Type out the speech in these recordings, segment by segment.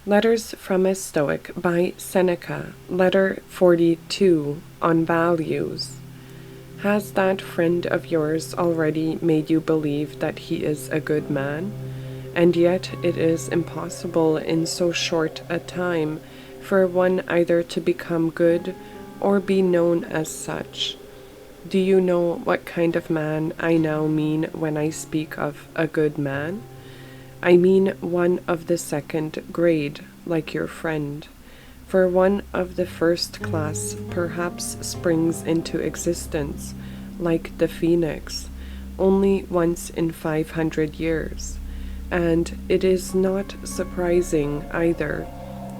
Letters from a Stoic by Seneca, Letter 42, on Values. Has that friend of yours already made you believe that he is a good man? And yet it is impossible in so short a time for one either to become good or be known as such. Do you know what kind of man I now mean when I speak of a good man? I mean one of the second grade, like your friend. For one of the first class perhaps springs into existence, like the phoenix, only once in 500 years. And it is not surprising, either,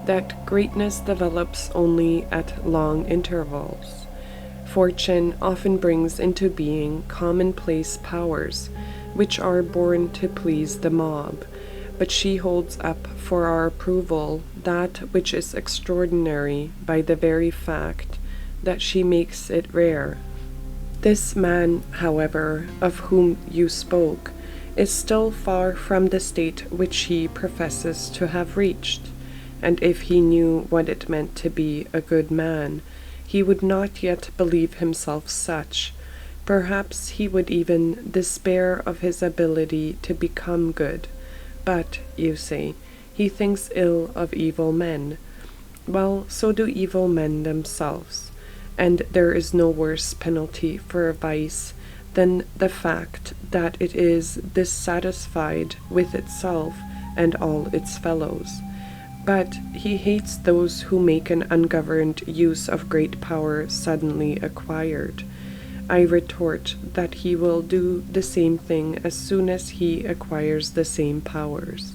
that greatness develops only at long intervals. Fortune often brings into being commonplace powers, which are born to please the mob, but she holds up for our approval that which is extraordinary by the very fact that she makes it rare. This man, however, of whom you spoke, is still far from the state which he professes to have reached, and if he knew what it meant to be a good man, he would not yet believe himself such. Perhaps he would even despair of his ability to become good. But, you say, he thinks ill of evil men. Well, so do evil men themselves, and there is no worse penalty for a vice than the fact that it is dissatisfied with itself and all its fellows. But he hates those who make an ungoverned use of great power suddenly acquired. I retort that he will do the same thing as soon as he acquires the same powers.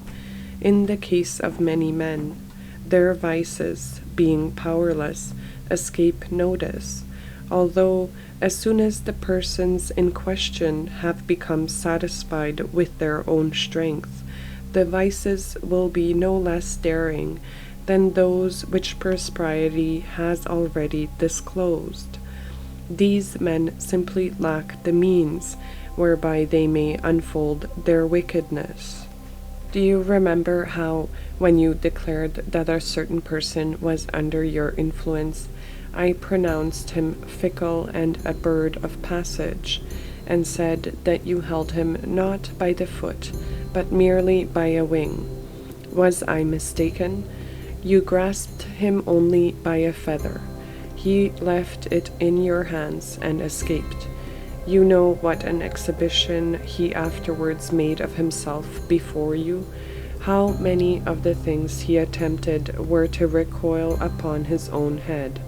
In the case of many men, their vices, being powerless, escape notice, although as soon as the persons in question have become satisfied with their own strength, the vices will be no less daring than those which propriety has already disclosed. These men simply lack the means whereby they may unfold their wickedness. Do you remember how, when you declared that a certain person was under your influence, I pronounced him fickle and a bird of passage, and said that you held him not by the foot, but merely by a wing? Was I mistaken? You grasped him only by a feather. He left it in your hands and escaped. You know what an exhibition he afterwards made of himself before you, how many of the things he attempted were to recoil upon his own head.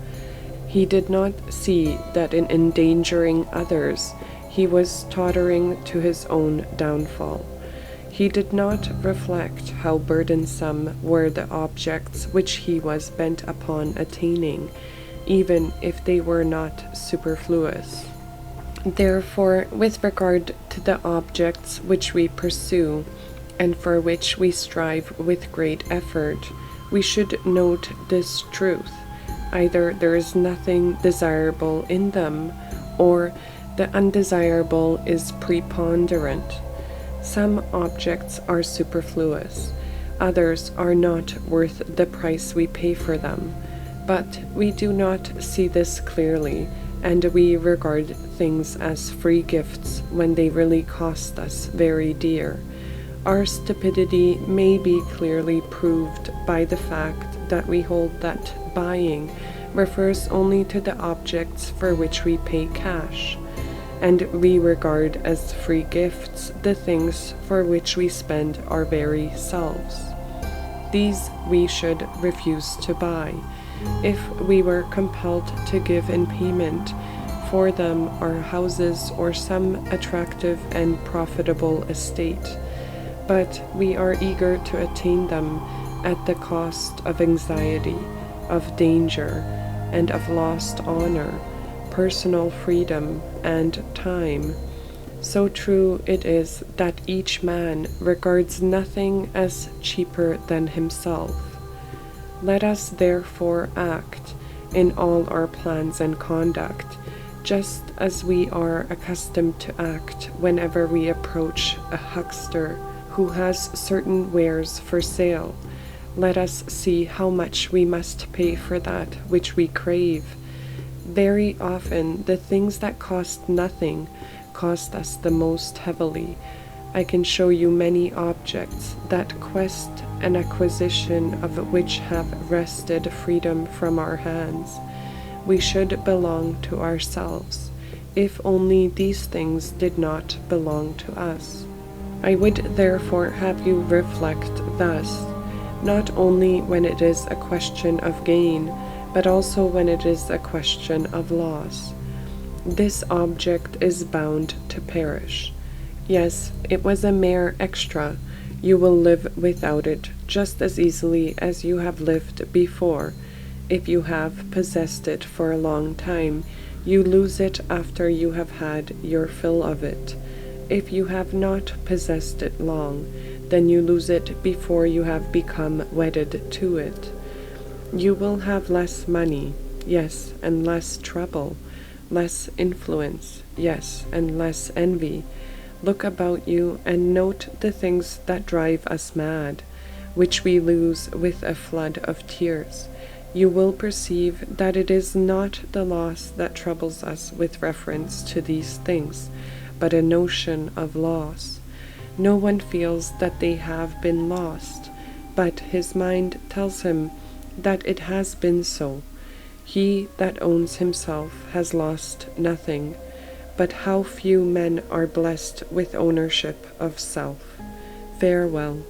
He did not see that in endangering others he was tottering to his own downfall. He did not reflect how burdensome were the objects which he was bent upon attaining, even if they were not superfluous. Therefore, with regard to the objects which we pursue, and for which we strive with great effort, we should note this truth: either there is nothing desirable in them, or the undesirable is preponderant. Some objects are superfluous, others are not worth the price we pay for them. But we do not see this clearly, and we regard things as free gifts when they really cost us very dear. Our stupidity may be clearly proved by the fact that we hold that buying refers only to the objects for which we pay cash, and we regard as free gifts the things for which we spend our very selves. These we should refuse to buy, if we were compelled to give in payment for them our houses or some attractive and profitable estate. But we are eager to attain them at the cost of anxiety, of danger, and of lost honor, personal freedom, and time. So true it is that each man regards nothing as cheaper than himself. Let us therefore act, in all our plans and conduct, just as we are accustomed to act whenever we approach a huckster who has certain wares for sale, let us see how much we must pay for that which we crave. Very often, the things that cost nothing cost us the most heavily. I can show you many objects that quest and acquisition of which have wrested freedom from our hands. We should belong to ourselves, if only these things did not belong to us. I would therefore have you reflect thus, not only when it is a question of gain, but also when it is a question of loss. This object is bound to perish. Yes, it was a mere extra. You will live without it just as easily as you have lived before. If you have possessed it for a long time, you lose it after you have had your fill of it. If you have not possessed it long, then you lose it before you have become wedded to it. You will have less money, yes, and less trouble, less influence, yes, and less envy. Look about you and note the things that drive us mad, which we lose with a flood of tears. You will perceive that it is not the loss that troubles us with reference to these things, but a notion of loss. No one feels that they have been lost, but his mind tells him that it has been so. He that owns himself has lost nothing, but how few men are blessed with ownership of self. Farewell.